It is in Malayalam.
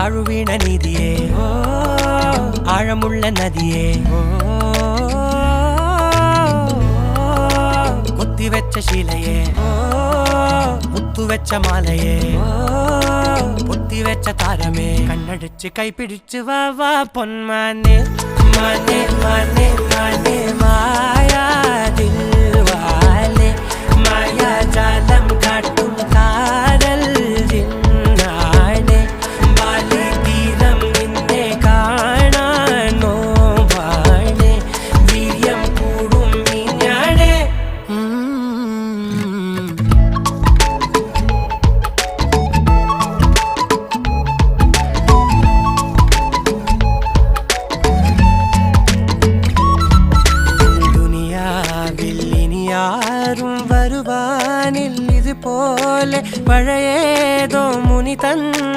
താഴുവീണ നീതിയേ ആഴമുള്ള നദിയേ കൊത്തിവെച്ച ശീലയേ മുത്തുവെച്ച മാലയേ പൊത്തിവെച്ച താരമേ കണ്ണടിച്ച് കൈപിടിച്ച് വാ വാ പൊന്മാനെ മാനെ മാനെ മാനെ മായാ ദിൽവാലെ മായാ ജാലം കാട്ടും കാരൽ ജിന്നാനെ ബാലി തീരം നിന്നെ കാണാനോ വാണേ വീര്യം കൂടും മീഞ്ഞാണേ ും വരുവാനിൽ ഇതുപോലെ പഴയേതോ മുനി തന്ന